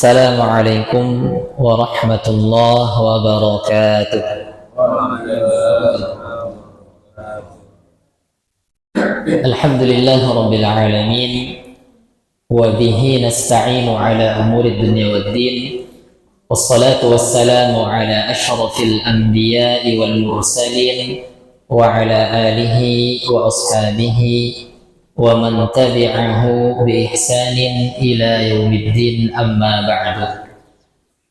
السلام عليكم ورحمة الله وبركاته. الحمد لله رب العالمين وبه نستعين على أمور الدنيا والدين والصلاة والسلام على أشرف الأنبياء والمرسلين وعلى آله وأصحابه ومن تبعه بإحسان إلى يوم الدين أما بعد.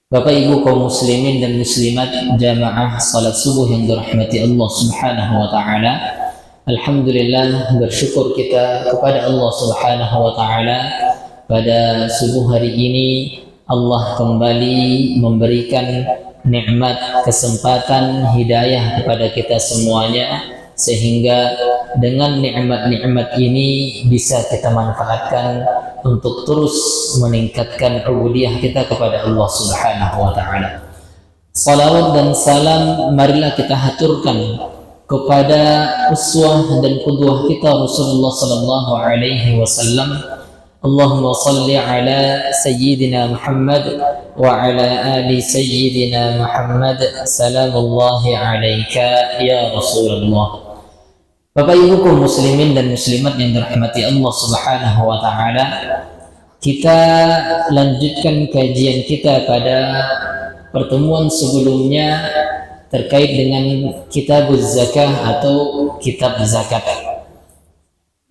Bapak Ibu kaum muslimin dan muslimat jamaah salat subuh yang dirahmati Allah Subhanahu wa taala. Alhamdulillah, bersyukur kita kepada Allah Subhanahu wa taala pada subuh hari ini Allah kembali memberikan nikmat, kesempatan, hidayah kepada kita semuanya, sehingga dengan nikmat-nikmat ini bisa kita manfaatkan untuk terus meningkatkan ubudiyah kita kepada Allah Subhanahu wa taala. Salawat dan salam marilah kita haturkan kepada uswah dan qudwah kita Rasulullah sallallahu alaihi wasallam. Allahumma salli ala sayyidina Muhammad wa ala ali sayyidina Muhammad. Salamullahi alaika ya Rasulullah. Bapak Ibu kaum muslimin dan muslimat yang dirahmati Allah Subhanahu wa taala, kita lanjutkan kajian kita pada pertemuan sebelumnya terkait dengan kitabuz zakah atau kitab zakat.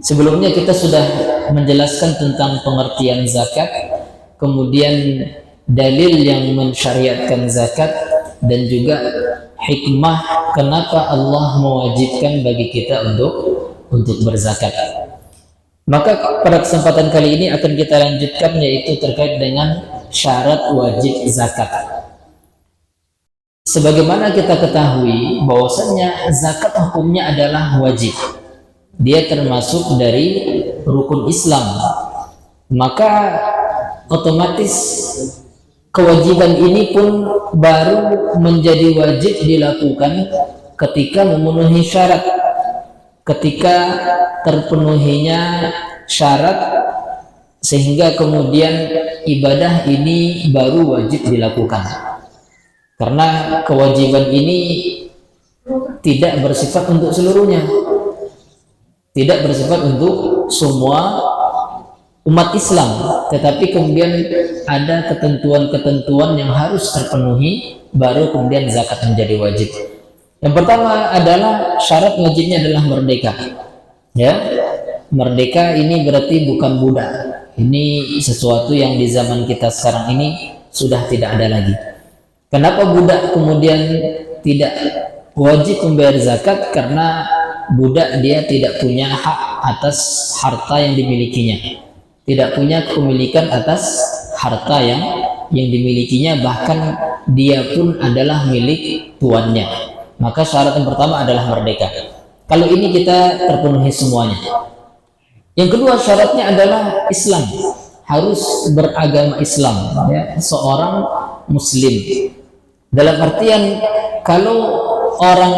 Sebelumnya kita sudah menjelaskan tentang pengertian zakat, kemudian dalil yang mensyariatkan zakat, dan juga hikmah kenapa Allah mewajibkan bagi kita untuk berzakat. Maka pada kesempatan kali ini akan kita lanjutkan, yaitu terkait dengan syarat wajib zakat. Sebagaimana kita ketahui bahwasanya zakat hukumnya adalah wajib. Dia termasuk dari rukun Islam. Maka otomatis kewajiban ini pun baru menjadi wajib dilakukan ketika memenuhi syarat. Ketika terpenuhinya syarat, sehingga kemudian ibadah ini baru wajib dilakukan. Karena kewajiban ini tidak bersifat untuk seluruhnya, tidak bersifat untuk semua umat Islam, tetapi kemudian ada ketentuan-ketentuan yang harus terpenuhi baru kemudian zakat menjadi wajib. Yang pertama adalah syarat wajibnya adalah merdeka. Ya, merdeka ini berarti bukan budak. Ini sesuatu yang di zaman kita sekarang ini sudah tidak ada lagi. Kenapa budak kemudian tidak wajib membayar zakat? Karena budak dia tidak punya hak atas harta yang dimilikinya, tidak punya kepemilikan atas harta yang dimilikinya, bahkan dia pun adalah milik tuannya. Maka syarat yang pertama adalah merdeka. Kalau ini kita terpenuhi semuanya. Yang kedua syaratnya adalah Islam, harus beragama Islam, ya, seorang muslim. Dalam artian kalau orang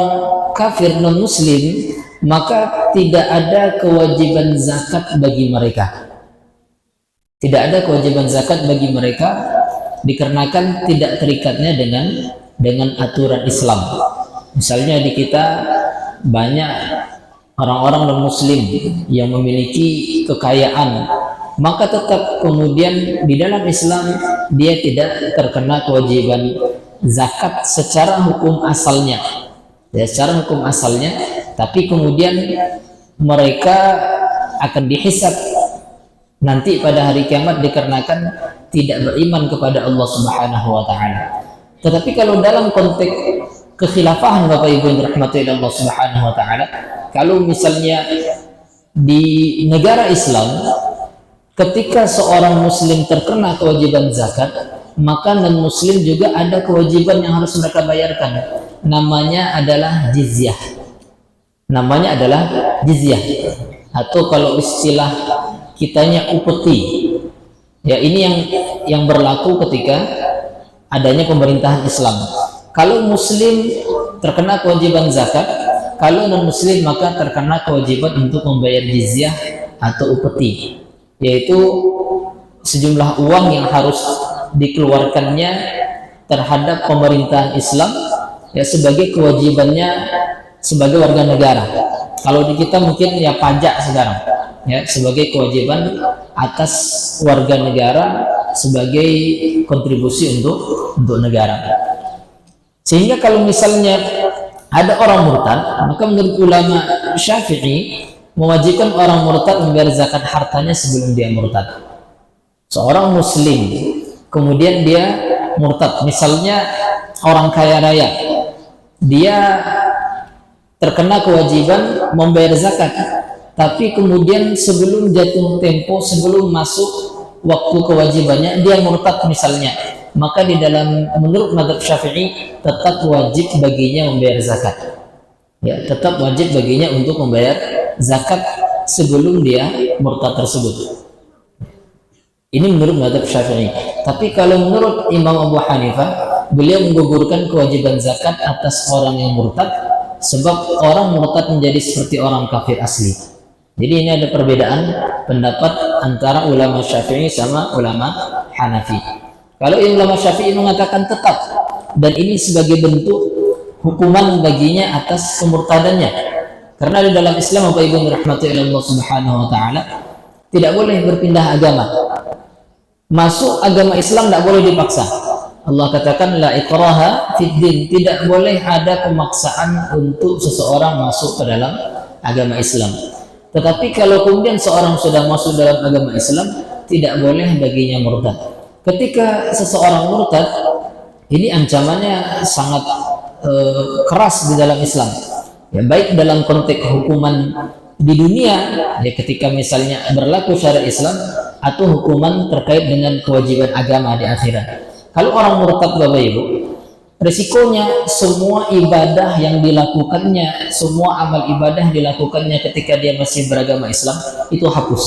kafir non muslim, maka tidak ada kewajiban zakat bagi mereka. Tidak ada kewajiban zakat bagi mereka dikarenakan tidak terikatnya dengan aturan Islam. Misalnya di kita banyak orang-orang non-muslim yang memiliki kekayaan, maka tetap kemudian di dalam Islam dia tidak terkena kewajiban zakat secara hukum asalnya. Ya, secara hukum asalnya, tapi kemudian mereka akan dihisab nanti pada hari kiamat dikarenakan tidak beriman kepada Allah Subhanahu wa taala. Tetapi kalau dalam konteks kekhilafahan Bapak Ibu yang dirahmati Allah Subhanahu wa taala, kalau misalnya di negara Islam ketika seorang muslim terkena kewajiban zakat, maka non muslim juga ada kewajiban yang harus mereka bayarkan. Namanya adalah jizyah. Namanya adalah jizyah, atau kalau istilah kitanya upeti. Ya, ini yang berlaku ketika adanya pemerintahan Islam. Kalau muslim terkena kewajiban zakat, kalau non muslim maka terkena kewajiban untuk membayar jizyah atau upeti, yaitu sejumlah uang yang harus dikeluarkannya terhadap pemerintahan Islam ya sebagai kewajibannya sebagai warga negara. Kalau di kita mungkin ya pajak sekarang ya sebagai kewajiban atas warga negara sebagai kontribusi untuk negara. Sehingga kalau misalnya ada orang murtad, maka menurut ulama Syafi'i mewajibkan orang murtad membayar zakat hartanya sebelum dia murtad. Seorang muslim kemudian dia murtad, misalnya orang kaya raya, dia terkena kewajiban membayar zakat, tapi kemudian sebelum jatuh tempo, sebelum masuk waktu kewajibannya dia murtad misalnya, maka di dalam menurut mazhab Syafi'i tetap wajib baginya membayar zakat. Ya, tetap wajib baginya untuk membayar zakat sebelum dia murtad tersebut. Ini menurut mazhab Syafi'i. Tapi kalau menurut Imam Abu Hanifah, beliau menggugurkan kewajiban zakat atas orang yang murtad, sebab orang murtad menjadi seperti orang kafir asli. Jadi ini ada perbedaan pendapat antara ulama Syafi'i sama ulama Hanafi. Kalau ulama Syafi'i mengatakan tetap, dan ini sebagai bentuk hukuman baginya atas kemurtadannya. Karena di dalam Islam, Bapak Ibu dirahmati oleh Allah Subhanahu wa taala, tidak boleh berpindah agama. Masuk agama Islam tidak boleh dipaksa. Allah katakan la ikraha fid din, tidak boleh ada pemaksaan untuk seseorang masuk ke dalam agama Islam. Tetapi kalau kemudian seorang sudah masuk dalam agama Islam, tidak boleh baginya murtad. Ketika seseorang murtad, ini ancamannya sangat keras di dalam Islam. Ya, baik dalam konteks hukuman di dunia, ya ketika misalnya berlaku syariat Islam, atau hukuman terkait dengan kewajiban agama di akhirat. Kalau orang murtad, Bapak Ibu, risikonya semua ibadah yang dilakukannya, semua amal ibadah yang dilakukannya ketika dia masih beragama Islam itu hapus.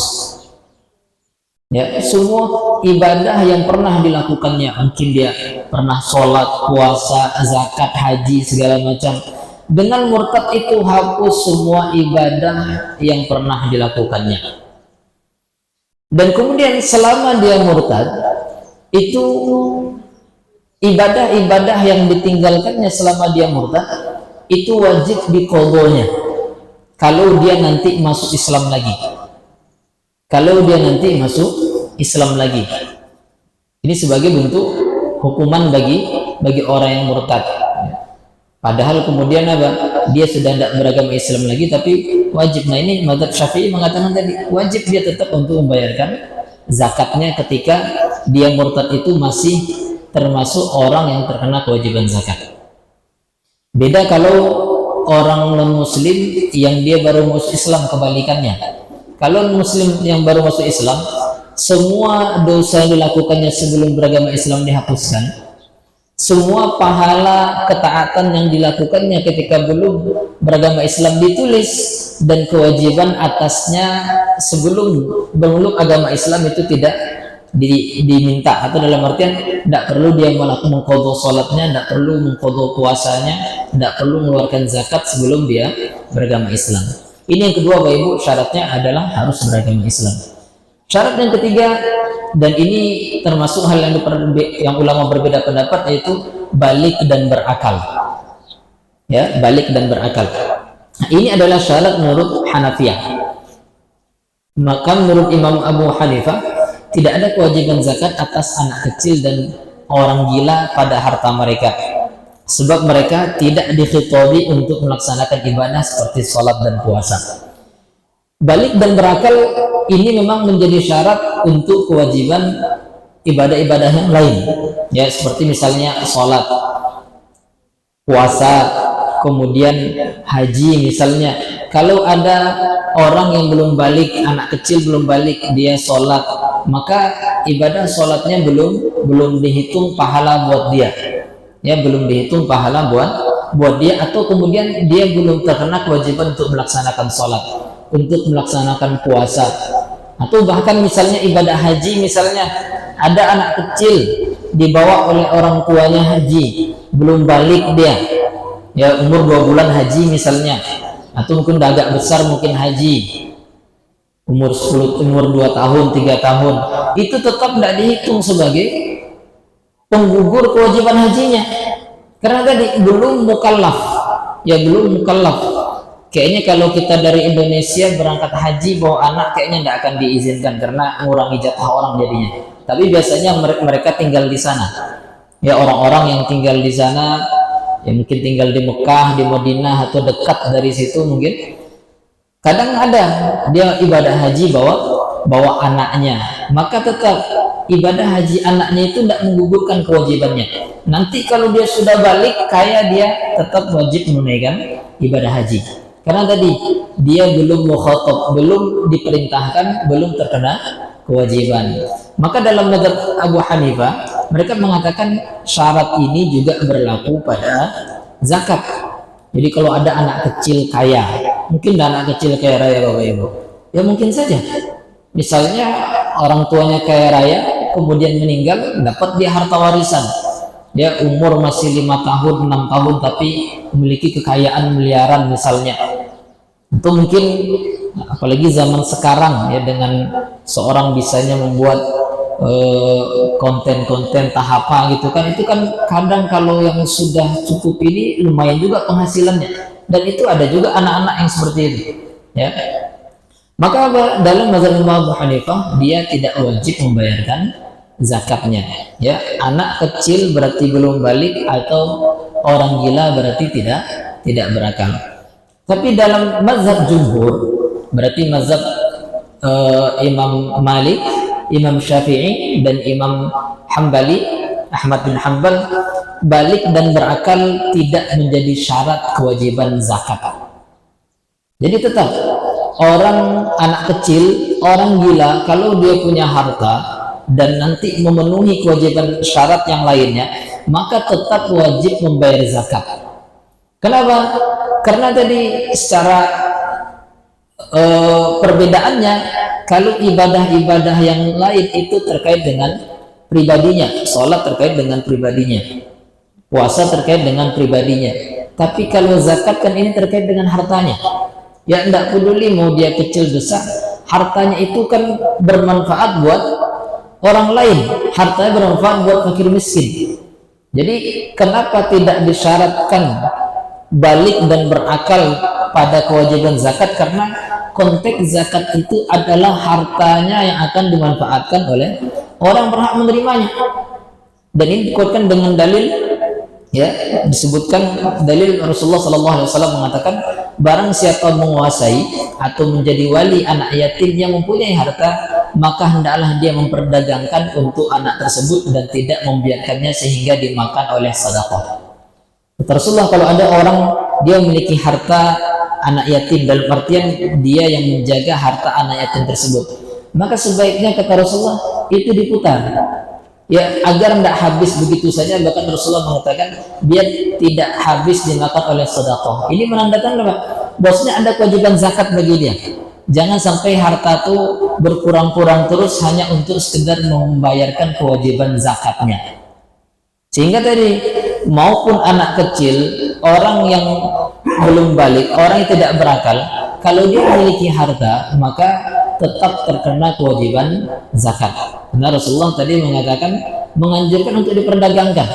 Ya, semua ibadah yang pernah dilakukannya, mungkin dia pernah sholat, puasa, zakat, haji, segala macam, dengan murtad itu hapus semua ibadah yang pernah dilakukannya. Dan kemudian selama dia murtad, itu ibadah-ibadah yang ditinggalkannya selama dia murtad itu wajib diqodhonya kalau dia nanti masuk Islam lagi. Kalau dia nanti masuk Islam lagi, ini sebagai bentuk hukuman bagi orang yang murtad. Padahal kemudian apa? Dia sudah tidak beragama Islam lagi, tapi wajib. Nah ini mazhab Syafi'i mengatakan tadi wajib dia tetap untuk membayarkan zakatnya ketika dia murtad itu masih termasuk orang yang terkena kewajiban zakat. Beda kalau orang non-muslim yang dia baru masuk Islam, kebalikannya. Kalau muslim yang baru masuk Islam, semua dosa yang dilakukannya sebelum beragama Islam dihapuskan. Semua pahala ketaatan yang dilakukannya ketika belum beragama Islam ditulis, dan kewajiban atasnya sebelum memeluk agama Islam itu tidak diminta, atau dalam artian tidak perlu dia mengqadha salatnya, tidak perlu mengqadha puasanya, tidak perlu mengeluarkan zakat sebelum dia beragama Islam. Ini yang kedua, Bapak Ibu, syaratnya adalah harus beragama Islam. Syarat yang ketiga, dan ini termasuk hal yang ulama berbeda pendapat, yaitu balik dan berakal. Ya, balik dan berakal. Nah, ini adalah syarat menurut Hanafiyah. Maka menurut Imam Abu Hanifah tidak ada kewajiban zakat atas anak kecil dan orang gila pada harta mereka, sebab mereka tidak dikhitabi untuk melaksanakan ibadah seperti sholat dan puasa. Balik dan berakal ini memang menjadi syarat untuk kewajiban ibadah-ibadah yang lain, ya seperti misalnya sholat, puasa, kemudian haji misalnya. Kalau ada orang yang belum balik, anak kecil belum balik, dia sholat, maka ibadah sholatnya belum dihitung pahala buat dia, ya belum dihitung pahala buat dia. Atau kemudian dia belum terkena kewajiban untuk melaksanakan sholat, untuk melaksanakan puasa, atau bahkan misalnya ibadah haji, misalnya ada anak kecil dibawa oleh orang tuanya haji, belum balik dia, ya umur 2 bulan haji misalnya, atau mungkin udah agak besar mungkin haji umur 2 tahun 3 tahun, itu tetap tidak dihitung sebagai penggugur kewajiban hajinya. Karena tadi belum mukallaf, ya belum mukallaf. Kayaknya kalau kita dari Indonesia berangkat haji bawa anak kayaknya tidak akan diizinkan karena ngurangi jatah orang jadinya. Tapi biasanya mereka tinggal di sana. Ya orang-orang yang tinggal di sana, yang mungkin tinggal di Mekah, di Madinah atau dekat dari situ mungkin. Kadang ada dia ibadah haji bawa anaknya, maka tetap ibadah haji anaknya itu tidak menggugurkan kewajibannya. Nanti kalau dia sudah balik kaya, dia tetap wajib menunaikan ibadah haji. Karena tadi dia belum mukhatab, belum diperintahkan, belum terkena kewajiban. Maka dalam mazhab Abu Hanifah mereka mengatakan syarat ini juga berlaku pada zakat. Jadi kalau ada anak kecil kaya, mungkin ada anak kecil kaya raya Bapak Ibu, ya mungkin saja misalnya orang tuanya kaya raya kemudian meninggal, dapat dia harta warisan, dia umur masih 5 tahun 6 tahun tapi memiliki kekayaan miliaran misalnya. Itu mungkin apalagi zaman sekarang ya, dengan seorang bisanya membuat konten-konten tahapa gitu kan, itu kan kadang kalau yang sudah cukup ini lumayan juga penghasilannya, dan itu ada juga anak-anak yang seperti itu ya. Maka dalam mazhab Imam Abu Hanifah dia tidak wajib membayarkan zakatnya ya. Anak kecil berarti belum balik, atau orang gila berarti tidak berakal. Tapi dalam mazhab jumhur, berarti mazhab Imam Malik, Imam Syafi'i dan Imam Hambali, Ahmad bin Hanbal, balik dan berakal tidak menjadi syarat kewajiban zakat. Jadi tetap orang anak kecil, orang gila, kalau dia punya harta dan nanti memenuhi kewajiban syarat yang lainnya, maka tetap wajib membayar zakat. Kenapa? Karena tadi secara perbedaannya, kalau ibadah-ibadah yang lain itu terkait dengan pribadinya, sholat terkait dengan pribadinya, puasa terkait dengan pribadinya. Tapi kalau zakat kan ini terkait dengan hartanya. Ya tidak peduli mau dia kecil besar, hartanya itu kan bermanfaat buat orang lain, hartanya bermanfaat buat fakir miskin. Jadi kenapa tidak disyaratkan balik dan berakal pada kewajiban zakat? Karena konteks zakat itu adalah hartanya yang akan dimanfaatkan oleh orang berhak menerimanya, dan ini dikuatkan dengan dalil ya, disebutkan dalil Rasulullah SAW mengatakan, barang siapa menguasai atau menjadi wali anak yatim yang mempunyai harta, maka hendaklah dia memperdagangkan untuk anak tersebut dan tidak membiarkannya sehingga dimakan oleh sedekah. Rasulullah, kalau ada orang dia memiliki harta anak yatim, dalam artian dia yang menjaga harta anak yatim tersebut, maka sebaiknya kata Rasulullah itu diputar ya, agar tidak habis begitu saja. Bahkan Rasulullah mengatakan biar tidak habis dimakan oleh sedekah. Ini menandakan apa? Bosnya ada kewajiban zakat bagi dia. Jangan sampai harta itu berkurang-kurang terus hanya untuk sekedar membayarkan kewajiban zakatnya. Sehingga tadi maupun anak kecil, orang yang belum balik, orang yang tidak berakal, kalau dia memiliki harta maka tetap terkena kewajiban zakat. Karena Rasulullah tadi mengatakan, menganjurkan untuk diperdagangkan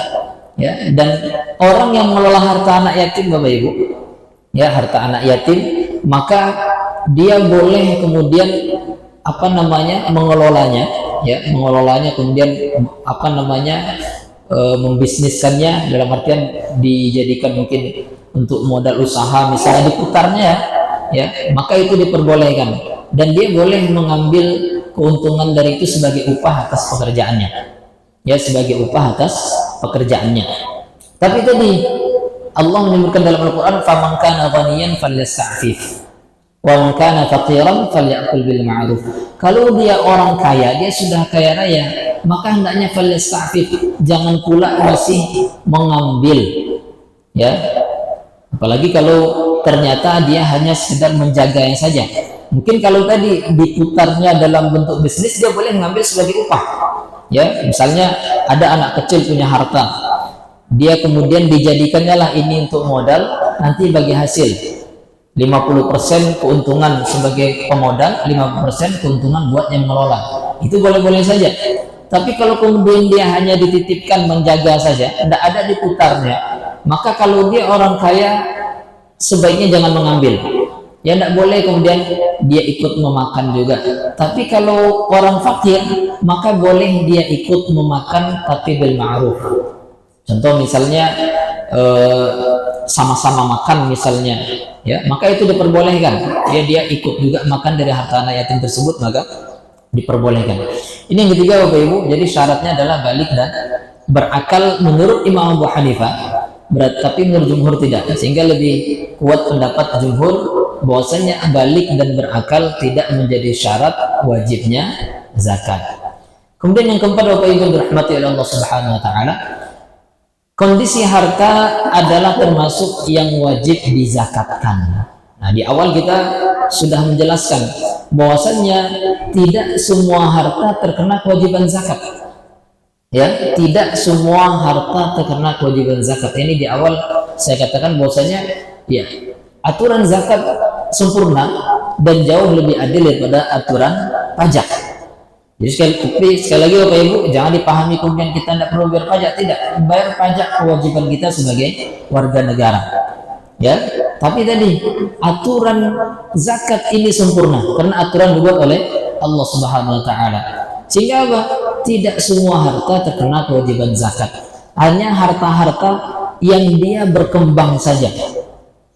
ya. Dan orang yang mengelola harta anak yatim Bapak Ibu ya, harta anak yatim, maka dia boleh kemudian mengelolanya ya, mengelolanya kemudian membisniskannya, dalam artian dijadikan mungkin untuk modal usaha misalnya, diputarnya ya, maka itu diperbolehkan, dan dia boleh mengambil keuntungan dari itu sebagai upah atas pekerjaannya ya, sebagai upah atas pekerjaannya. Tapi tadi Allah menyebutkan dalam Al-Quran, faman kana ghaniyan falyasta'fif wa man kana faqiran falyakul bil ma'ruf. Kalau dia orang kaya, dia sudah kaya raya, maka hendaknya falyasta'fif, jangan pula masih mengambil ya. Apalagi kalau ternyata dia hanya sekedar menjaganya saja. Mungkin kalau tadi diputarnya dalam bentuk bisnis, dia boleh mengambil sebagai upah ya. Misalnya ada anak kecil punya harta, dia kemudian dijadikannya lah ini untuk modal, nanti bagi hasil 50% keuntungan sebagai pemodal, 50% keuntungan buat yang mengelola. Itu boleh-boleh saja. Tapi kalau kemudian dia hanya dititipkan menjaga saja, tidak ada diputarnya, maka kalau dia orang kaya sebaiknya jangan mengambil. Ya tidak boleh kemudian dia ikut memakan juga. Tapi kalau orang fakir, maka boleh dia ikut memakan tapi bil ma'ruf. Contoh misalnya sama-sama makan misalnya, ya maka itu diperbolehkan. Dia ikut juga makan dari harta anak yatim tersebut, maka diperbolehkan. Ini yang ketiga Bapak Ibu. Jadi syaratnya adalah balik dan berakal menurut Imam Abu Hanifah, tapi menurut jumhur tidak. Sehingga lebih kuat pendapat jumhur bahwasanya balik dan berakal tidak menjadi syarat wajibnya zakat. Kemudian yang keempat Bapak Ibu dirahmati oleh Allah Subhanahu wa taala, kondisi harta adalah termasuk yang wajib dizakatkan. Nah, di awal kita sudah menjelaskan bahwasannya tidak semua harta terkena kewajiban zakat. Ya, tidak semua harta terkena kewajiban zakat. Ini di awal saya katakan bahwasanya ya, aturan zakat sempurna dan jauh lebih adil daripada aturan pajak. Jadi sekali lagi Bapak Ibu, jangan dipahami kemudian kita tidak perlu bayar pajak. Tidak, bayar pajak kewajiban kita sebagai warga negara. Ya, tapi tadi aturan zakat ini sempurna karena aturan dibuat oleh Allah Subhanahu wa taala. Sehingga apa? Tidak semua harta terkena kewajiban zakat. Hanya harta-harta yang dia berkembang saja.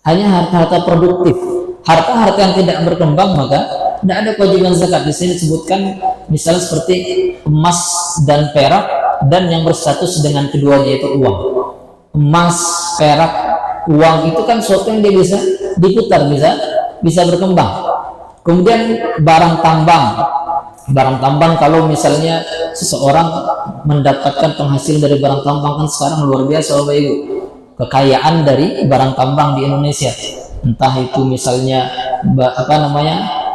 Hanya harta-harta produktif. Harta-harta yang tidak berkembang maka tidak ada kewajiban zakat. Di sini disebutkan misalnya seperti emas dan perak dan yang berstatus dengan keduanya yaitu uang. Emas, perak, uang itu kan sesuatu yang dia bisa diputar, bisa berkembang. Kemudian barang tambang kalau misalnya seseorang mendapatkan penghasilan dari barang tambang kan sekarang luar biasa Bapak Ibu. Kekayaan dari barang tambang di Indonesia, entah itu misalnya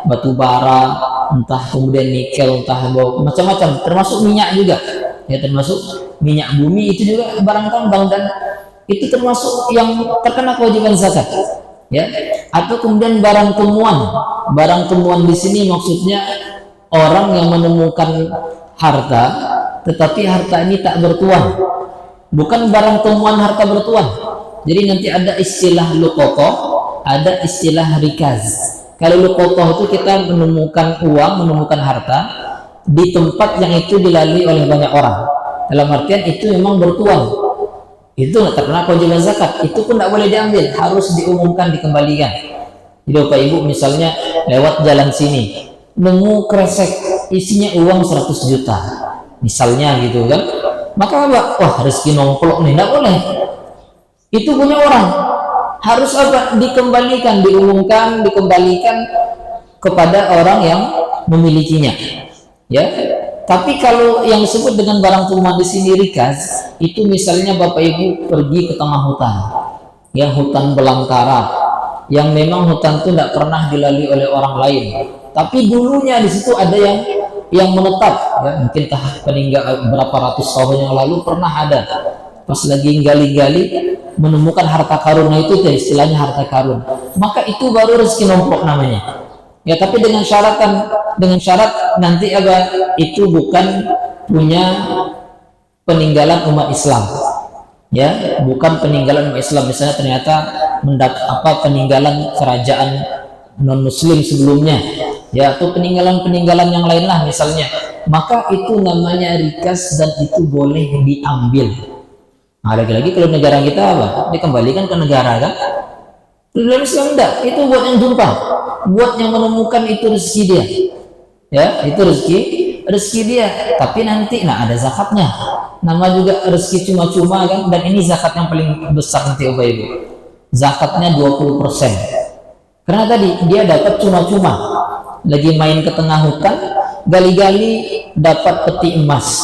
batu bara, entah kemudian nikel, entah macam-macam, termasuk minyak juga. Ya, termasuk minyak bumi itu juga barang tambang dan itu termasuk yang terkena kewajiban zakat, ya. Atau kemudian barang temuan di sini maksudnya orang yang menemukan harta, tetapi harta ini tak bertuan, bukan barang temuan harta bertuan. Jadi nanti ada istilah luqotoh, ada istilah rikaz. Kalau luqotoh itu kita menemukan uang, menemukan harta di tempat yang itu dilalui oleh banyak orang. Dalam artian itu memang bertuan. Itu nggak terkena kewajiban zakat, itu pun tidak boleh diambil, harus diumumkan, dikembalikan. Jadi Bapak Ibu misalnya lewat jalan sini nemu kresek isinya uang 100 juta misalnya gitu kan, maka apa? Wah, rezeki nomplok nih, tidak boleh, itu punya orang, harus apa? Dikembalikan, diumumkan, dikembalikan kepada orang yang memilikinya, ya. Tapi kalau yang disebut dengan barang temuan di sini rikaz, itu misalnya Bapak Ibu pergi ke tengah hutan, ya hutan belantara, yang memang hutan itu tidak pernah dilalui oleh orang lain. Tapi dulunya di situ ada yang menetap, ya mungkin peninggal berapa ratus tahun yang lalu pernah ada. Pas lagi gali-gali menemukan harta karun, nah itu istilahnya harta karun. Maka itu baru rezeki nomplok namanya. Ya, tapi dengan syarat nanti itu bukan punya peninggalan umat Islam, ya bukan peninggalan umat Islam. Misalnya ternyata peninggalan kerajaan non Muslim sebelumnya, ya atau peninggalan yang lain lah misalnya, maka itu namanya rikas dan itu boleh diambil. Nah, lagi-lagi kalau negara kita dikembalikan ke negara kan. Dalam Islam enggak, itu buat yang jumpa, buat yang menemukan, itu rezeki dia, ya itu rezeki dia. Tapi nanti ada zakatnya, nama juga rezeki cuma-cuma kan, dan ini zakat yang paling besar nanti Bapak Ibu, zakatnya 20%. Karena tadi dia dapat cuma-cuma, lagi main ke tengah hutan, gali-gali dapat peti emas,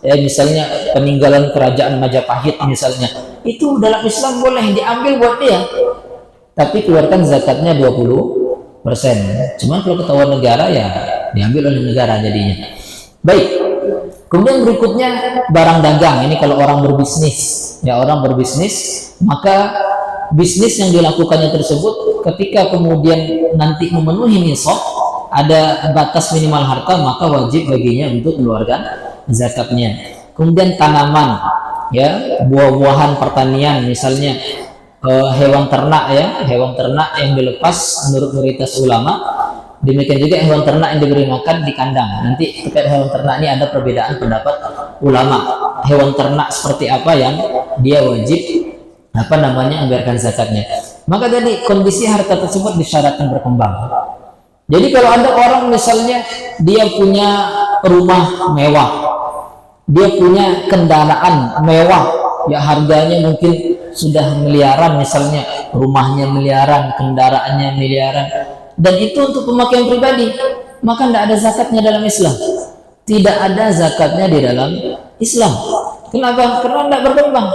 ya misalnya peninggalan kerajaan Majapahit misalnya, itu dalam Islam boleh diambil buat dia. Tapi keluarkan zakatnya 20%. Cuman kalau ketahuan negara ya diambil oleh negara jadinya. Baik. Kemudian berikutnya barang dagang. Ini kalau orang berbisnis, ya orang berbisnis, maka bisnis yang dilakukannya tersebut ketika kemudian nanti memenuhi nisab, ada batas minimal harta, maka wajib baginya untuk mengeluarkan zakatnya. Kemudian tanaman, ya, buah-buahan pertanian, misalnya hewan ternak, ya, hewan ternak yang dilepas menurut mayoritas ulama. Demikian juga hewan ternak yang diberi makan di kandang. Nanti terkait hewan ternak ini ada perbedaan pendapat ulama. Hewan ternak seperti apa yang dia wajib membayarkan zakatnya. Maka tadi kondisi harta tersebut disyaratkan berkembang. Jadi kalau ada orang misalnya dia punya rumah mewah, dia punya kendaraan mewah, ya harganya mungkin sudah miliaran, misalnya rumahnya miliaran, kendaraannya miliaran, dan itu untuk pemakaian pribadi, maka tidak ada zakatnya dalam Islam. Tidak ada zakatnya di dalam Islam. Kenapa? Karena tidak berkembang.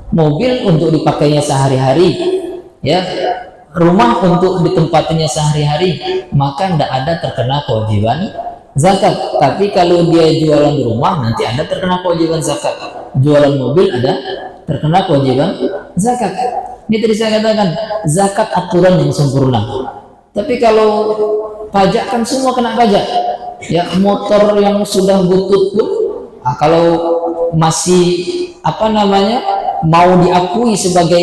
Mobil untuk dipakainya sehari-hari, ya, rumah untuk ditempatinya sehari-hari, maka tidak ada terkena kewajiban zakat. Tapi kalau dia jualan di rumah, nanti ada terkena kewajiban zakat. Jualan mobil ada terkena kewajiban zakat. Ini tadi saya katakan zakat aturan yang sempurna. Tapi kalau pajak kan semua kena pajak. Ya, motor yang sudah butut pun, kalau masih mau diakui sebagai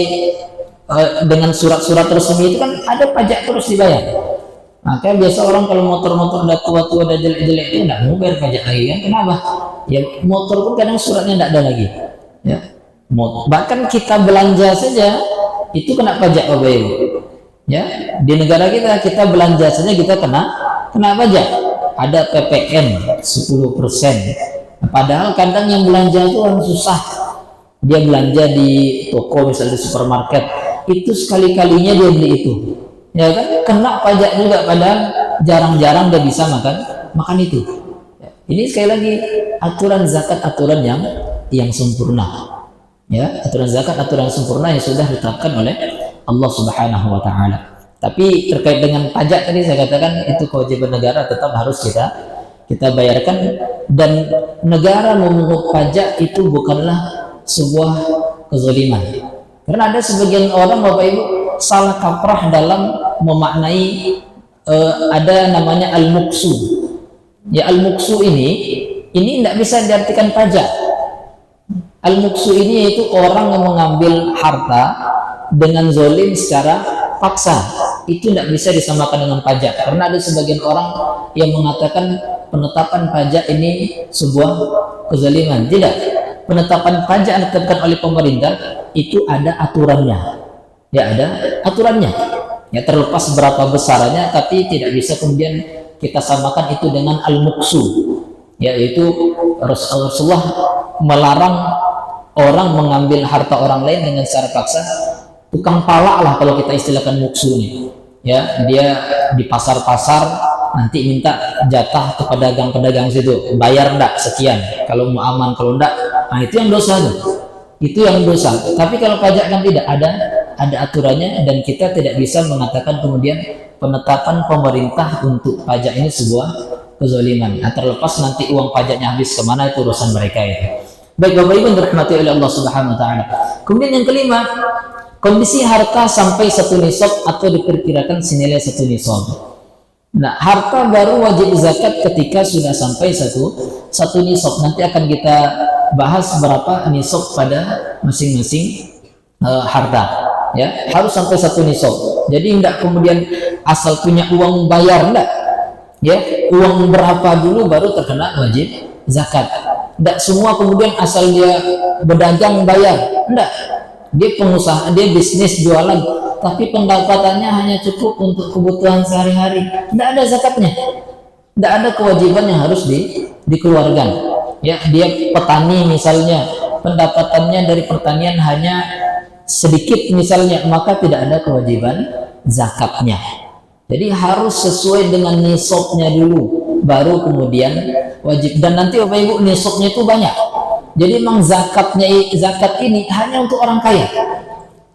dengan surat-surat resmi itu kan ada pajak terus dibayar. Maka biasa orang kalau motor-motor udah tua-tua, udah jelek-jelek itu nggak mau bayar pajak lagi kan? Kenapa? Ya motor pun kadang suratnya nggak ada lagi. Ya, bahkan kita belanja saja itu kena pajak, Bapak Ibu. Ya, di negara kita belanja saja kita kena pajak. Ada PPN 10%. Padahal kadang yang belanja itu orang susah. Dia belanja di toko, misalnya di supermarket, itu sekali-kalinya dia beli itu, ya kan, kena pajak juga, padahal jarang-jarang dia bisa makan itu. Ini sekali lagi aturan zakat, aturan yang sempurna, ya, aturan zakat, aturan sempurna yang sudah ditetapkan oleh Allah Subhanahu wa Ta'ala. Tapi terkait dengan pajak tadi saya katakan itu kewajiban negara, tetap harus kita bayarkan, dan negara memungut pajak itu bukanlah sebuah kezaliman. Karena ada sebagian orang, Bapak Ibu, salah kaprah dalam memaknai ada namanya al-muqsu. Ya, al-muqsu ini tidak bisa diartikan pajak. Al-muqsu ini yaitu orang yang mengambil harta dengan zalim secara paksa. Itu tidak bisa disamakan dengan pajak. Karena ada sebagian orang yang mengatakan penetapan pajak ini sebuah kezaliman. Tidak. Penetapan pajak yang ditetapkan oleh pemerintah itu ada aturannya, ya, ada aturannya, ya, terlepas berapa besarnya, tapi tidak bisa kemudian kita samakan itu dengan al-muqsu, yaitu Rasulullah melarang orang mengambil harta orang lain dengan secara paksa. Tukang palak lah kalau kita istilahkan muqsu ini, ya, dia di pasar-pasar nanti minta jatah ke pedagang-pedagang situ, bayar enggak sekian kalau mau aman, kalau enggak, nah itu yang dosa tuh. Itu yang dosa. Tapi kalau pajak kan tidak ada aturannya, dan kita tidak bisa mengatakan kemudian penetapan pemerintah untuk pajak ini sebuah kezaliman. Nah, terlepas nanti uang pajaknya habis kemana, itu urusan mereka itu. Baik Bapak Ibu dirahmati oleh Allah Subhanahu wa Ta'ala. Kemudian yang kelima, kondisi harta sampai 1 nisab atau diperkirakan senilai 1 nisab. Nah, harta baru wajib zakat ketika sudah sampai satu nisab. Nanti akan kita bahas berapa nisab pada masing-masing harta. Ya, harus sampai 1 nisab. Jadi tidak kemudian asal punya uang bayar, enggak. Ya, uang berapa dulu baru terkena wajib zakat. Tidak semua kemudian asal dia berdagang bayar, enggak. Dia pengusaha, dia bisnis jualan, tapi pendapatannya hanya cukup untuk kebutuhan sehari-hari, tidak ada zakatnya, tidak ada kewajiban yang harus dikeluarkan. Ya, dia petani misalnya, pendapatannya dari pertanian hanya sedikit misalnya, maka tidak ada kewajiban zakatnya. Jadi harus sesuai dengan nisabnya dulu, baru kemudian wajib. Dan nanti Bapak Ibu, nisabnya itu banyak. Jadi memang zakat ini hanya untuk orang kaya.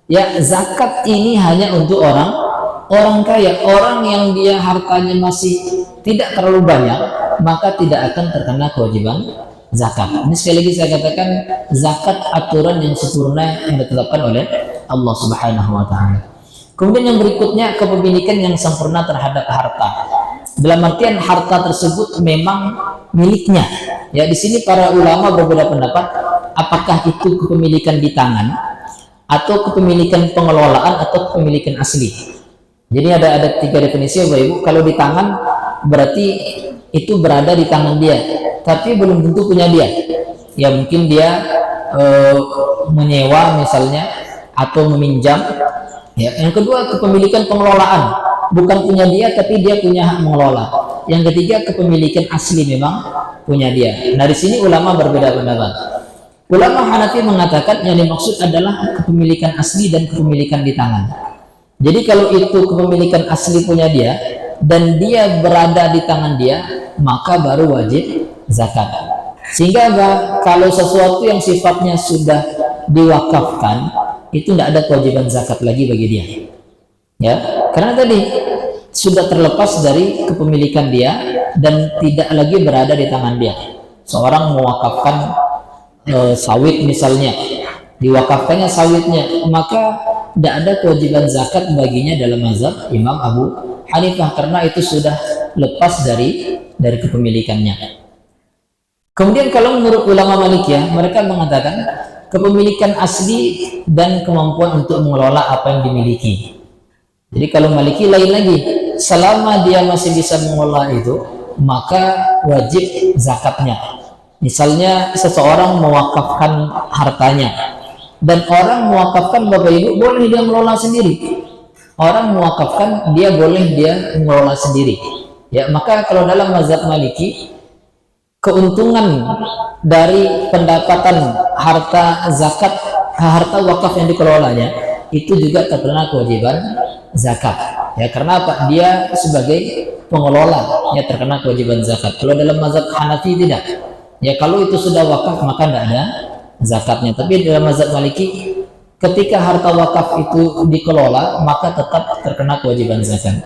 Ya, zakat ini hanya untuk orang kaya. Orang yang dia hartanya masih tidak terlalu banyak, maka tidak akan terkena kewajiban zakat. Ini sekali lagi saya katakan zakat aturan yang sempurna yang ditetapkan oleh Allah Subhanahu wa Ta'ala. Kemudian yang berikutnya, kepemilikan yang sempurna terhadap harta. dalam artian harta tersebut memang miliknya. Ya, di sini para ulama berbeda pendapat apakah itu kepemilikan di tangan atau kepemilikan pengelolaan atau kepemilikan asli. Jadi ada tiga definisi Bapak Ibu. Kalau di tangan berarti itu berada di tangan dia, tapi belum tentu punya dia. Ya mungkin dia menyewa misalnya atau meminjam. Ya, yang kedua kepemilikan pengelolaan, bukan punya dia tapi dia punya hak mengelola. Yang ketiga kepemilikan asli memang punya dia. Nah di sini ulama berbeda pendapat. Ulama Hanafi mengatakan yang dimaksud adalah kepemilikan asli dan kepemilikan di tangan. Jadi kalau itu kepemilikan asli punya dia dan dia berada di tangan dia, maka baru wajib zakat. Sehingga kalau sesuatu yang sifatnya sudah diwakafkan, itu tidak ada kewajiban zakat lagi bagi dia. Ya, karena tadi sudah terlepas dari kepemilikan dia dan tidak lagi berada di tangan dia. Seorang mewakafkan sawit misalnya, diwakafkannya sawitnya, maka tidak ada kewajiban zakat baginya dalam mazhab Imam Abu Hanifah karena itu sudah lepas dari kepemilikannya. Kemudian kalau menurut ulama Malikiyah, mereka mengatakan kepemilikan asli dan kemampuan untuk mengelola apa yang dimiliki. Jadi kalau Maliki lain lagi, selama dia masih bisa mengelola itu, maka wajib zakatnya. Misalnya seseorang mewakafkan hartanya, dan orang mewakafkan Bapak Ibu boleh dia mengelola sendiri. Orang mewakafkan dia boleh dia mengelola sendiri. Ya, maka kalau dalam mazhab Maliki, keuntungan dari pendapatan harta zakat, harta wakaf yang dikelolanya itu juga terkena kewajiban zakat. Ya, karena apa? Dia sebagai pengelola, ya terkena kewajiban zakat. Kalau dalam mazhab Hanafi tidak. Ya, kalau itu sudah wakaf maka tidak ada zakatnya. Tapi dalam mazhab Maliki, ketika harta wakaf itu dikelola maka tetap terkena kewajiban zakat.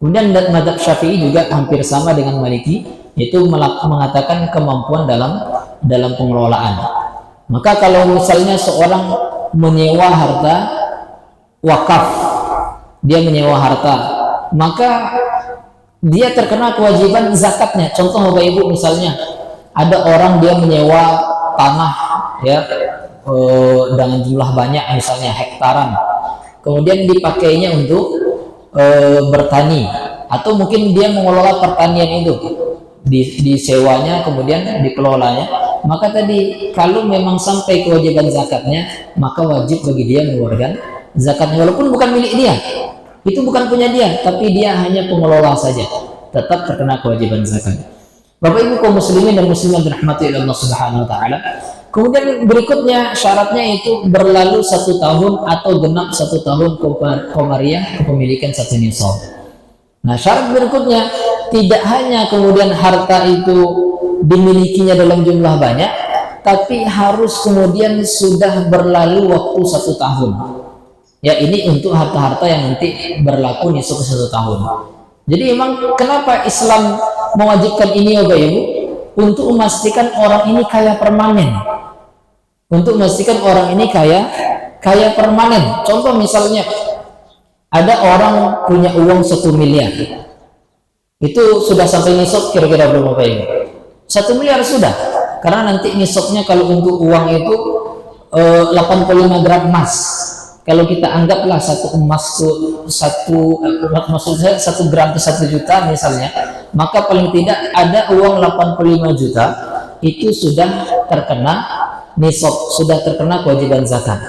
Kemudian mazhab Syafi'i juga hampir sama dengan Maliki, itu mengatakan kemampuan dalam pengelolaan. Maka kalau misalnya seorang menyewa harta wakaf, dia menyewa harta, maka dia terkena kewajiban zakatnya. Contoh Bapak Ibu, misalnya ada orang dia menyewa tanah ya dengan jumlah banyak, misalnya hektaran, kemudian dipakainya untuk bertani, atau mungkin dia mengelola pertanian itu, disewanya kemudian dikelolanya, maka tadi kalau memang sampai kewajiban zakatnya, maka wajib bagi dia mengeluarkan zakatnya, walaupun bukan milik dia, itu bukan punya dia, tapi dia hanya pengelola saja, tetap terkena kewajiban zakat. Bapak Ibu kaum muslimin dan muslimat dirahmati Allah Subhanahu wa taala. Kemudian berikutnya syaratnya itu berlalu 1 tahun atau genap 1 tahun komariah kepemilikan satu nisab. Nah, syarat berikutnya tidak hanya kemudian harta itu dimilikinya dalam jumlah banyak, tapi harus kemudian sudah berlalu waktu 1 tahun. Ya, ini untuk harta-harta yang nanti berlaku nisab 1 tahun. Jadi memang kenapa Islam mewajibkan ini Bapak Ibu? Untuk memastikan orang ini kaya permanen. Untuk memastikan orang ini kaya permanen. Contoh misalnya ada orang punya uang 1 miliar. Itu sudah sampai nisab kira-kira berapa Bapak Ibu? 1 miliar sudah. Karena nanti nisabnya kalau untuk uang itu 85 gram emas. Kalau kita anggaplah satu emas itu maksud saya 1 gram itu 1 juta misalnya, maka paling tidak ada uang 85 juta itu sudah terkena nisab, sudah terkena kewajiban zakat.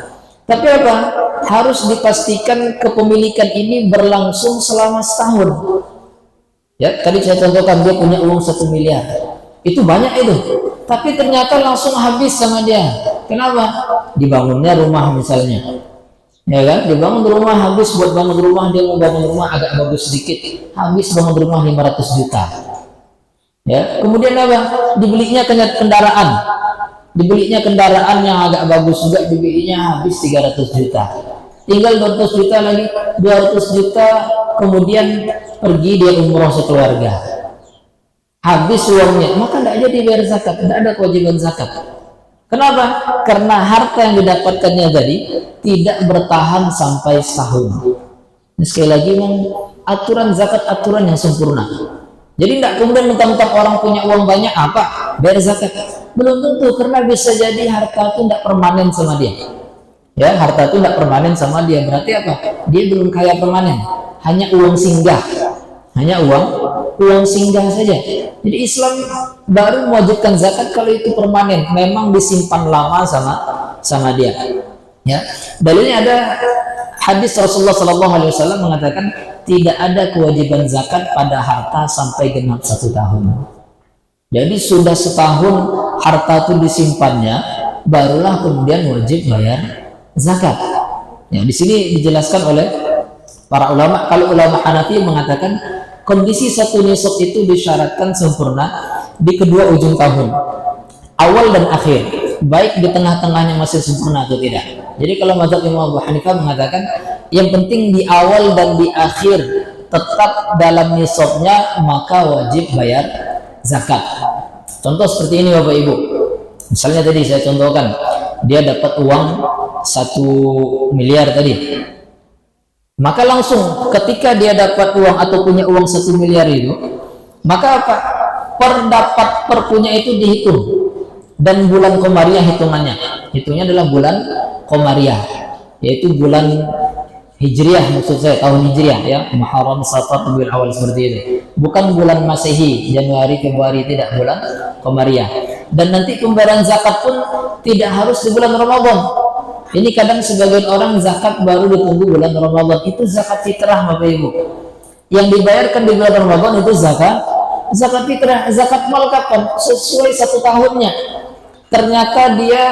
Tapi apa? Harus dipastikan kepemilikan ini berlangsung selama setahun. Ya, tadi saya contohkan dia punya uang 1 miliar. Itu banyak itu. Tapi ternyata langsung habis sama dia. Kenapa? Dibangunnya rumah misalnya. Ya kan, dibangun rumah, habis buat bangun rumah, dia mau bangun rumah agak bagus sedikit, habis bangun rumah 500 juta. Ya, kemudian apa? Dibelinya kendaraan yang agak bagus juga, dibelinya habis 300 juta. Tinggal 200 juta lagi, 200 juta kemudian pergi dia umroh sekeluarga. Habis uangnya, maka tidak jadi bayar zakat, tidak ada kewajiban zakat. Kenapa? Karena harta yang didapatkannya tadi tidak bertahan sampai setahun. Ini sekali lagi memang aturan zakat aturan yang sempurna. Jadi tidak kemudian mentang-mentang orang punya uang banyak apa bayar zakat, belum tentu, karena bisa jadi harta itu tidak permanen sama dia. Ya, harta itu tidak permanen sama dia, berarti apa? Dia belum kaya permanen, hanya uang singgah, hanya uang singgah saja. Jadi Islam baru mewajibkan zakat kalau itu permanen, memang disimpan lama sama dia. Ya, dalilnya ada hadis Rasulullah SAW mengatakan tidak ada kewajiban zakat pada harta sampai genap 1 tahun. Jadi sudah setahun harta itu disimpannya, barulah kemudian wajib bayar zakat. Ya, di sini dijelaskan oleh para ulama. Kalau ulama Hanafi mengatakan kondisi satu nisab itu disyaratkan sempurna di kedua ujung tahun, awal dan akhir, baik di tengah-tengahnya masih sempurna atau tidak. Jadi kalau mazhab Imam Abu Hanifah mengatakan yang penting di awal dan di akhir tetap dalam nisabnya, maka wajib bayar zakat. Contoh seperti ini Bapak Ibu, misalnya tadi saya contohkan, dia dapat uang 1 miliar tadi, maka langsung ketika dia dapat uang atau punya uang 1 miliar itu, maka apa? Perpunya itu dihitung, dan bulan Komariah hitungnya adalah bulan Komariah, yaitu bulan Hijriah, maksud saya tahun Hijriah, ya, Muharram, Safar, Rabiul Awal, seperti itu, bukan bulan Masehi, Januari, Februari, tidak, bulan Komariah. Dan nanti pembayaran zakat pun tidak harus di bulan Ramadan. Ini kadang sebagian orang zakat baru ditunggu bulan Ramadan, itu zakat fitrah Bapak Ibu. Yang dibayarkan di bulan Ramadan itu zakat fitrah. Zakat mal kapan? Sesuai 1 tahunnya. Ternyata dia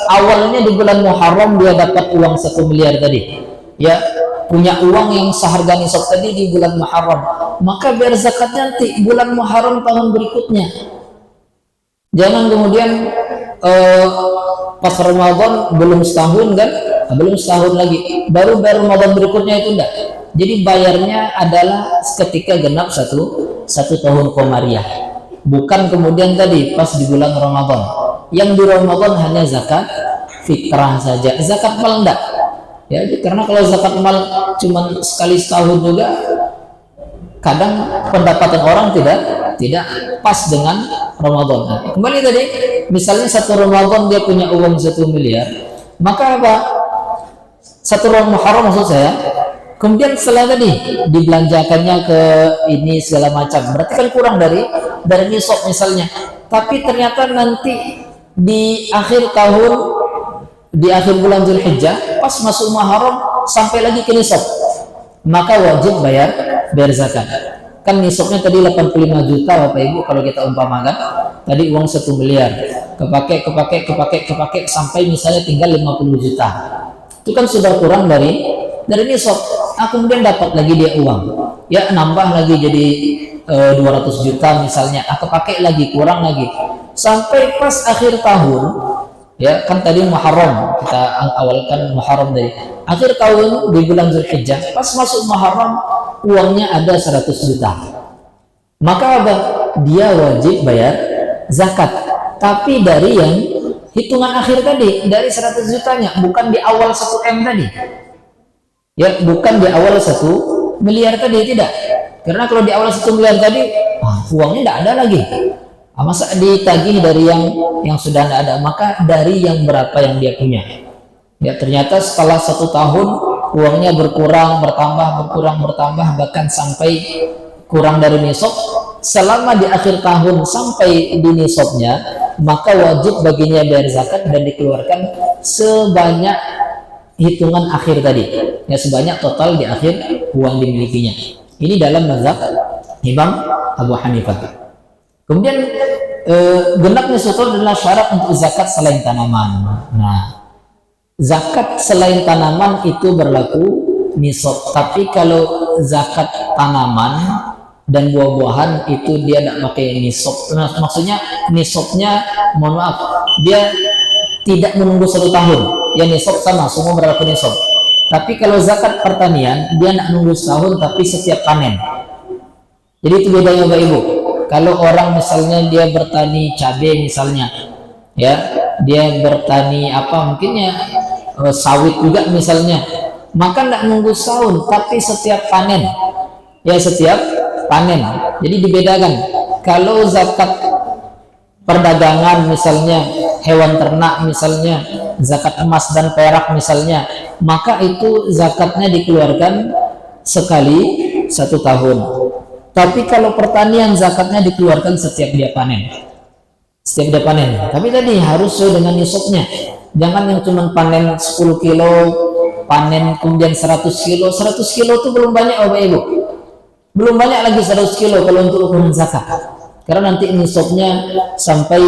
awalnya di bulan Muharram dia dapat uang 1 miliar tadi, ya, punya uang yang seharga nisab tadi di bulan Muharram, maka bayar zakat nanti bulan Muharram tahun berikutnya. Jangan kemudian pas Ramadan belum setahun kan, belum setahun lagi baru bayar Ramadan berikutnya, itu enggak. Jadi bayarnya adalah ketika genap satu tahun Komariah, bukan kemudian tadi pas di bulan Ramadan. Yang di Ramadan hanya zakat fitrah saja, zakat mal enggak. Ya, karena kalau zakat mal cuma sekali setahun juga, kadang pendapatan orang tidak pas dengan Ramadan. Nah, kembali tadi, misalnya 1 Ramadan dia punya uang 1 miliar, maka apa? 1 Muharram maksud saya, kemudian setelah tadi dibelanjakannya ke ini segala macam, berarti kan kurang dari nisab misalnya. Tapi ternyata nanti di akhir tahun, di akhir bulan Zulhijjah, pas masuk Muharram sampai lagi ke nisab, maka wajib bayar zakat. Kan nisabnya tadi 85 juta Bapak Ibu, kalau kita umpamakan tadi uang 1 miliar kepake sampai misalnya tinggal 50 juta, itu kan sudah kurang dari nisab. Kemudian dapat lagi dia uang, ya, nambah lagi jadi 200 juta misalnya, kepake lagi, kurang lagi, sampai pas akhir tahun, ya, kan tadi Muharram, kita awalkan Muharram dari akhir tahun di bulan Zulhijjah, pas masuk Muharram uangnya ada 100 juta, maka apa? Dia wajib bayar zakat, tapi dari yang hitungan akhir tadi, dari 100 jutanya, bukan di awal 1 M tadi, ya, bukan di awal 1 miliar tadi, tidak. Karena kalau di awal 1 miliar tadi, uangnya tidak ada lagi, masa ditagih dari yang sudah tidak ada, maka dari yang berapa yang dia punya. Ya, ternyata setelah 1 tahun uangnya berkurang, bertambah, bahkan sampai kurang dari nisab. Selama di akhir tahun sampai di nisabnya, maka wajib baginya bayar zakat dan dikeluarkan sebanyak hitungan akhir tadi, ya, sebanyak total di akhir uang dimilikinya. Ini dalam mazhab Imam Abu Hanifah. Kemudian genap nisab adalah syarat untuk zakat selain tanaman. Nah, zakat selain tanaman itu berlaku nisab, tapi kalau zakat tanaman dan buah-buahan itu dia tidak pakai nisab. Nah, maksudnya nisabnya, mohon maaf, dia tidak menunggu 1 tahun, ya, nisab sama, semua berlaku nisab. Tapi kalau zakat pertanian, dia tidak nunggu setahun, tapi setiap panen. Jadi itu bedanya Bapak Ibu. Kalau orang misalnya dia bertani cabai misalnya, ya, dia bertani apa, mungkinnya sawit juga misalnya, maka tidak nunggu setahun, tapi setiap panen, ya, setiap panen Jadi dibedakan. Kalau zakat perdagangan misalnya, hewan ternak misalnya, zakat emas dan perak misalnya, maka itu zakatnya dikeluarkan sekali 1 tahun. Tapi kalau pertanian zakatnya dikeluarkan setiap dia panen. Setiap dia panen. Tapi tadi harus sesuai dengan nisabnya. Jangan yang cuma panen 10 kilo, panen kemudian 100 kilo. 100 kilo itu belum banyak Bapak Ibu. Belum banyak lagi 100 kilo kalau untuk ukuran zakat. Karena nanti nisabnya sampai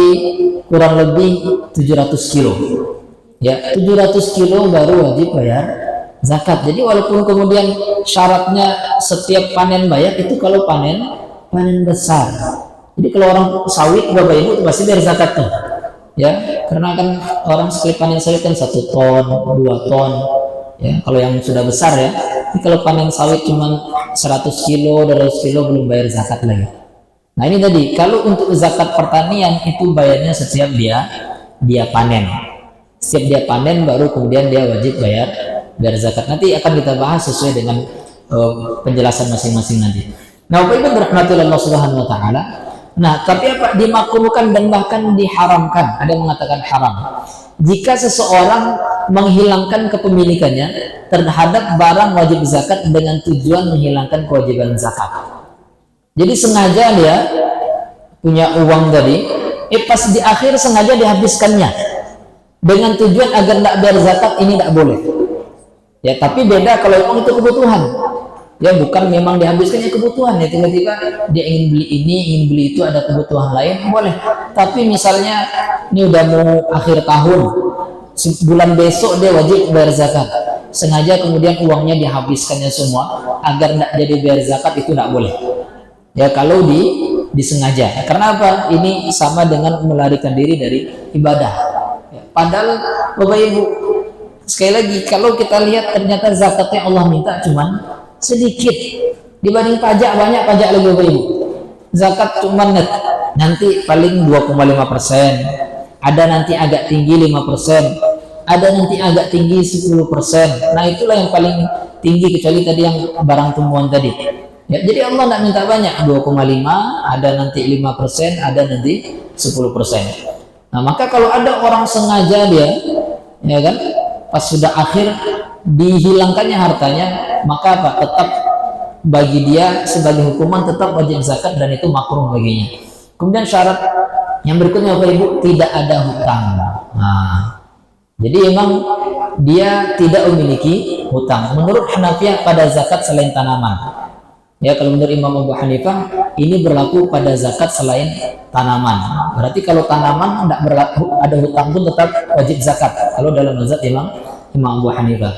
kurang lebih 700 kilo. Ya, 700 kilo baru wajib bayar zakat. Jadi walaupun kemudian syaratnya setiap panen bayar, itu kalau panen besar. Jadi kalau orang sawit Bapak Ibu itu pasti bayar zakat tuh. Ya, karena kan orang sekali panen sawit kan 1 ton, 2 ton. Ya, kalau yang sudah besar ya. Tapi kalau panen sawit cuma 100 kilo, 200 kilo belum bayar zakat lagi. Nah ini tadi, kalau untuk zakat pertanian itu bayarnya setiap dia panen. Setiap dia panen baru kemudian dia wajib bayar zakat. Nanti akan kita bahas sesuai dengan penjelasan masing-masing nanti. Nah, Bapak Ibu dirahmati Allah Subhanahu wa taala. Nah, tapi apa? Dimakruhkan dan bahkan diharamkan. Ada yang mengatakan haram. Jika seseorang menghilangkan kepemilikannya terhadap barang wajib zakat dengan tujuan menghilangkan kewajiban zakat. Jadi sengaja dia punya uang tadi, pas di akhir sengaja dihabiskannya dengan tujuan agar tidak bayar zakat, ini tidak boleh. Ya, tapi beda kalau memang itu kebutuhan. Ya, bukan memang dihabiskannya kebutuhan, ya tiba-tiba dia ingin beli ini, ingin beli itu, ada kebutuhan lain, boleh. Tapi misalnya ini udah mau akhir tahun, bulan besok dia wajib bayar zakat. Sengaja kemudian uangnya dihabiskannya semua agar tidak jadi bayar zakat, itu tidak boleh. Ya, kalau disengaja. Karena apa? Ini sama dengan melarikan diri dari ibadah. Ya, padahal Bapak Ibu, sekali lagi kalau kita lihat ternyata zakatnya Allah minta cuman sedikit dibanding pajak, banyak pajak lagi Bapak Ibu. Zakat cuman nanti paling 2,5%, ada nanti agak tinggi 5%, ada nanti agak tinggi 10%. Nah itulah yang paling tinggi, kecuali tadi yang barang tumbuhan tadi. Ya, jadi Allah tidak minta banyak, 2,5, ada nanti 5%, ada nanti 10%. Nah maka kalau ada orang sengaja dia, ya kan, pas sudah akhir dihilangkannya hartanya, maka apa? Tetap bagi dia sebagai hukuman tetap wajib zakat dan itu makruh baginya. Kemudian syarat yang berikutnya Bapak Ibu, tidak ada hutang. Nah, jadi memang dia tidak memiliki hutang. Menurut Hanafiyah pada zakat selain tanaman. Ya, kalau menurut Imam Abu Hanifah ini berlaku pada zakat selain tanaman. Berarti kalau tanaman tidak berlaku, ada hutang pun tetap wajib zakat. Kalau dalam mazhab Imam Abu Hanifah.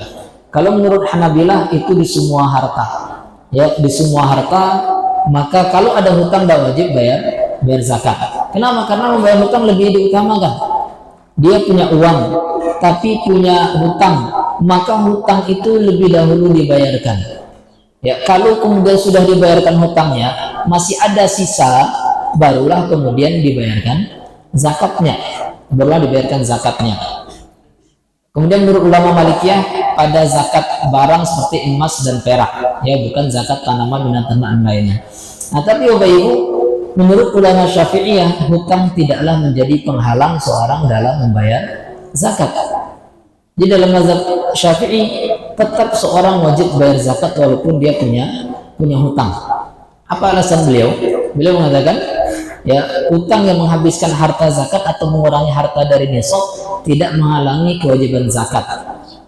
Kalau menurut Hanabilah itu di semua harta. Ya, di semua harta, maka kalau ada hutang tidak wajib bayar zakat. Kenapa? Karena membayar hutang lebih diutamakan. Dia punya uang tapi punya hutang, maka hutang itu lebih dahulu dibayarkan. Ya, kalau kemudian sudah dibayarkan hutangnya, masih ada sisa, barulah kemudian dibayarkan zakatnya. Barulah dibayarkan zakatnya. Kemudian menurut ulama Malikiyah pada zakat barang seperti emas dan perak, ya, bukan zakat tanaman dan tanaman lainnya. Nah, tapi Bapak Ibu, menurut ulama Syafi'iyah, hutang tidaklah menjadi penghalang seorang dalam membayar zakat. Di dalam mazhab Syafi'i tetap seorang wajib bayar zakat walaupun dia punya hutang. Apa alasan beliau? Beliau mengatakan, ya, hutang yang menghabiskan harta zakat atau mengurangi harta dari nisab tidak menghalangi kewajiban zakat.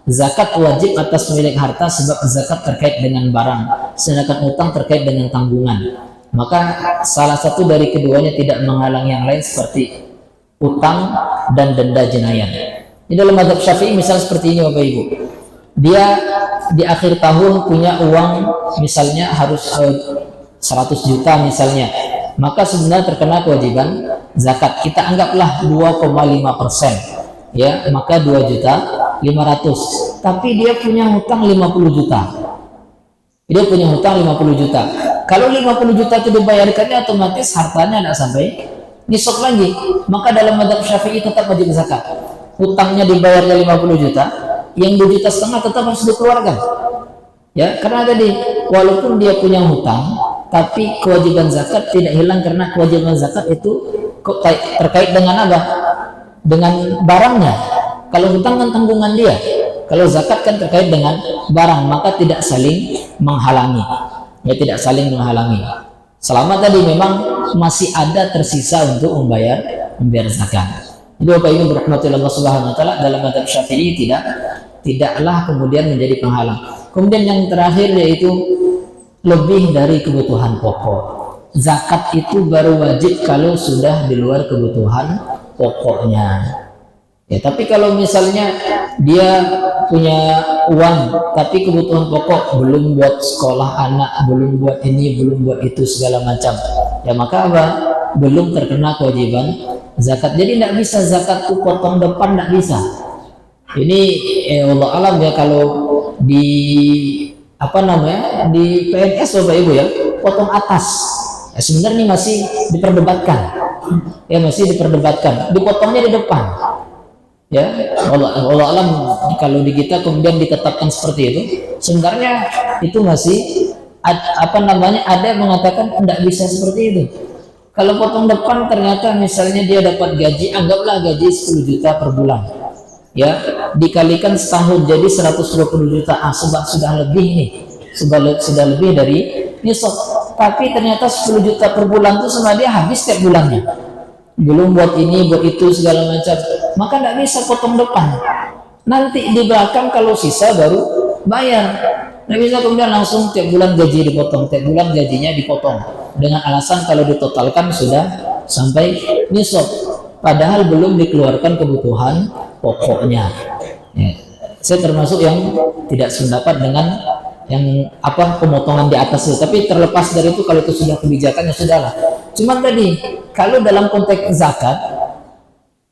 Zakat wajib atas pemilik harta sebab zakat terkait dengan barang, sedangkan hutang terkait dengan tanggungan. Maka salah satu dari keduanya tidak menghalangi yang lain seperti hutang dan denda jenayah. Di dalam mazhab Syafi'i misal seperti ini Bapak Ibu. Dia di akhir tahun punya uang misalnya harus 100 juta misalnya. Maka sebenarnya terkena kewajiban zakat. Kita anggaplah 2,5%. Ya, maka 2.500.000. Tapi dia punya hutang 50 juta. Dia punya hutang 50 juta. Kalau 50 juta itu dibayarkannya, otomatis hartanya tidak sampai nisab lagi. Maka dalam mazhab Syafi'i tetap wajib zakat. Hutangnya dibayarnya 50 juta, yang 2,5 juta tetap harus dikeluarkan. Ya, karena tadi walaupun dia punya hutang, tapi kewajiban zakat tidak hilang karena kewajiban zakat itu terkait dengan apa? Dengan barangnya. Kalau hutang kan tanggungan dia. Kalau zakat kan terkait dengan barang, maka tidak saling menghalangi. Ya, tidak saling menghalangi. Selama tadi memang masih ada tersisa untuk membayar zakat. Jadi Bapak Ibu berahmati Allah Subhanahu wa taala, dalam mazhab Syafi'i tidaklah kemudian menjadi penghalang. Kemudian yang terakhir yaitu lebih dari kebutuhan pokok. Zakat itu baru wajib kalau sudah di luar kebutuhan pokoknya. Ya, tapi kalau misalnya dia punya uang tapi kebutuhan pokok belum buat sekolah anak, belum buat ini, belum buat itu segala macam, ya maka apa? Belum terkena kewajiban zakat. Jadi tidak bisa zakat itu potong depan, tidak bisa. Ini Allah alam ya, kalau di apa namanya di PNS Bapak Ibu ya, potong atas. Ya, sebenarnya masih diperdebatkan. Ya, masih diperdebatkan. Dipotongnya di depan. Ya, Allah alam kalau di kita kemudian ditetapkan seperti itu, sebenarnya itu masih apa namanya, ada yang mengatakan tidak bisa seperti itu. Kalau potong depan ternyata misalnya dia dapat gaji, anggaplah gaji 10 juta per bulan, ya dikalikan setahun jadi 120 juta, sebab sudah lebih nih, sudah lebih dari nisab, tapi ternyata 10 juta per bulan itu sama dia habis setiap bulannya, belum buat ini buat itu segala macam, maka tidak bisa potong depan. Nanti di belakang kalau sisa baru bayar. Tidak bisa kemudian langsung tiap bulan gaji dipotong, tiap bulan gajinya dipotong dengan alasan kalau ditotalkan sudah sampai nisab, padahal belum dikeluarkan kebutuhan pokoknya. Ya, saya termasuk yang tidak sependapat dengan yang apa pemotongan di atas itu, tapi terlepas dari itu, kalau itu sudah kebijakannya sudahlah. Cuman tadi kalau dalam konteks zakat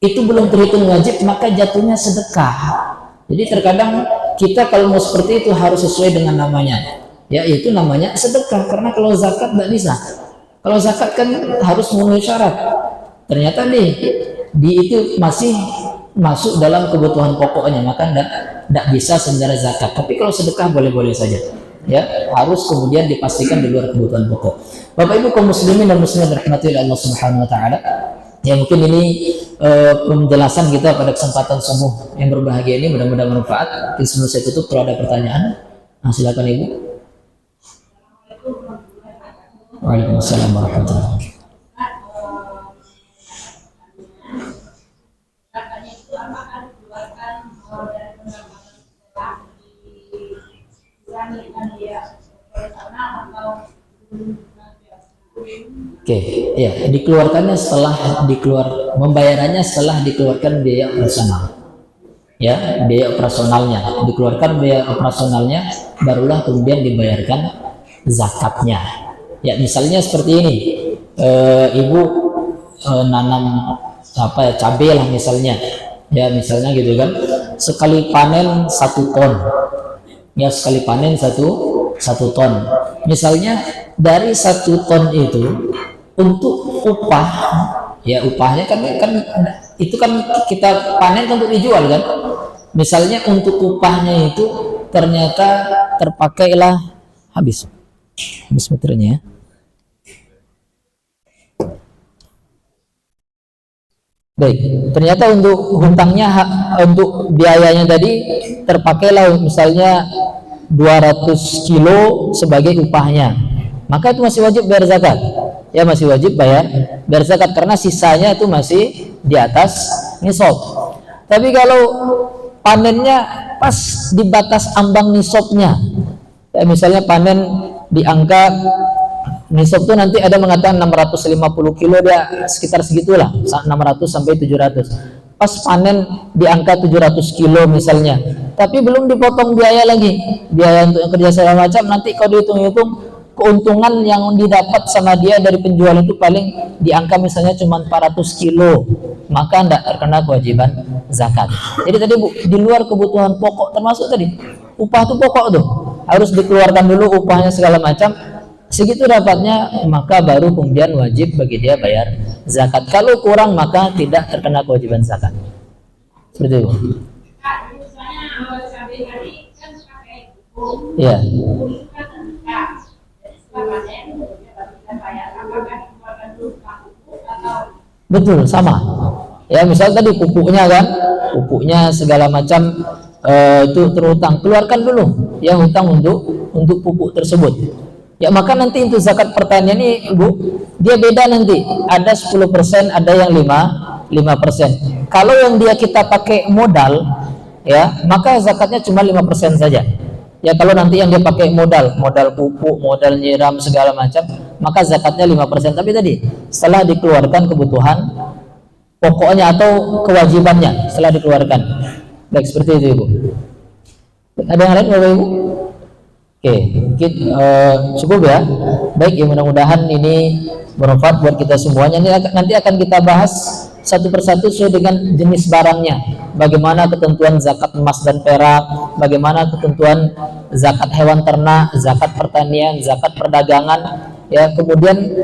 itu belum terhitung wajib, maka jatuhnya sedekah. Jadi terkadang kita kalau mau seperti itu harus sesuai dengan namanya, ya itu namanya sedekah, karena kalau zakat tidak bisa. Kalau zakat kan harus memenuhi syarat, ternyata di itu masih masuk dalam kebutuhan pokoknya, maka tidak bisa sebenarnya zakat. Tapi kalau sedekah boleh-boleh saja, ya harus kemudian dipastikan di luar kebutuhan pokok. Bapak Ibu kaum muslimin dan muslimat dirahmati oleh Allah Subhanahu wa taala, ya mungkin ini penjelasan kita pada kesempatan subuh yang berbahagia ini, mudah-mudahan bermanfaat. Sebelum saya tutup, kalau ada pertanyaan, silakan Ibu. Waalaikumsalam warahmatullahi wabarakatuh. Oke, ya dikeluarkannya membayarannya setelah dikeluarkan biaya operasional. Ya, biaya operasionalnya dikeluarkan, biaya operasionalnya barulah kemudian dibayarkan zakatnya. Ya, misalnya seperti ini, ibu nanam apa ya, cabai lah misalnya, ya misalnya gitu kan, sekali panen 1 ton, ya sekali panen satu ton, misalnya dari 1 ton itu untuk upah, ya upahnya kan itu kan kita panen untuk dijual kan, misalnya untuk upahnya itu ternyata terpakailah habis meternya ya. Baik, ternyata untuk hutangnya, untuk biayanya tadi terpakailah misalnya 200 kilo sebagai upahnya, maka itu masih wajib bayar zakat. Ya masih wajib bayar zakat karena sisanya itu masih di atas nisab. Tapi kalau panennya pas di batas ambang nisabnya, ya misalnya panen di angka nisab itu nanti ada mengatakan 650 kilo, dia sekitar segitulah, 600 sampai 700. Pas panen di angka 700 kilo misalnya, tapi belum dipotong biaya lagi, biaya untuk yang kerja segala macam, nanti kalau dihitung-hitung keuntungan yang didapat sama dia dari penjual itu paling di angka misalnya cuma 400 kilo, maka tidak terkena kewajiban zakat. Jadi tadi Bu, di luar kebutuhan pokok termasuk tadi upah itu pokok tuh harus dikeluarkan dulu upahnya segala macam, segitu dapatnya maka baru kemudian wajib bagi dia bayar zakat. Kalau kurang maka tidak terkena kewajiban zakat. Seperti itu. Ya. Betul, sama. Ya, misal tadi pupuknya kan, pupuknya segala macam itu terutang, keluarkan dulu ya hutang untuk pupuk tersebut. Ya, maka nanti untuk zakat pertanian ini Bu, dia beda nanti. Ada 10%, ada yang 5%. Kalau yang dia kita pakai modal ya, maka zakatnya cuma 5% saja. Ya, kalau nanti yang dia pakai modal pupuk, modal nyiram segala macam, maka zakatnya 5%. Tapi tadi setelah dikeluarkan kebutuhan pokoknya atau kewajibannya setelah dikeluarkan. Baik, seperti itu Ibu. Ada yang lain Bapak Ibu? Oke, mungkin cukup ya. Baik, ya mudah-mudahan ini bermanfaat buat kita semuanya. Nanti akan kita bahas satu persatu sesuai dengan jenis barangnya. Bagaimana ketentuan zakat emas dan perak, bagaimana ketentuan zakat hewan ternak, zakat pertanian, zakat perdagangan. Ya, kemudian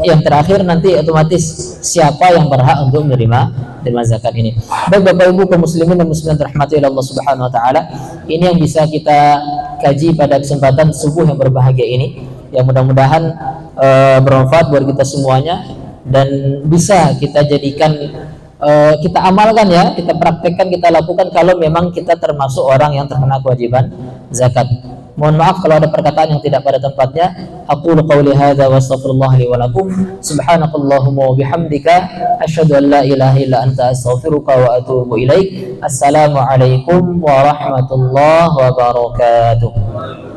yang terakhir nanti otomatis siapa yang berhak untuk menerima zakat ini. Baik Bapak Ibu kaum muslimin dan muslimat rahmati Allah Subhanahu wa taala, ini yang bisa kita kaji pada kesempatan subuh yang berbahagia ini. Yang mudah-mudahan bermanfaat buat kita semuanya dan bisa kita jadikan kita amalkan ya, kita praktekkan, kita lakukan kalau memang kita termasuk orang yang terkena kewajiban zakat. Mohon maaf kalau ada perkataan yang tidak pada tempatnya. Aqulu qawli hadza wa astaghfirullah li wa lakum. Subhanakallahumma wa bihamdika asyhadu an la ilaha illa anta astaghfiruka wa atubu ilaik. Assalamualaikum warahmatullahi wabarakatuh.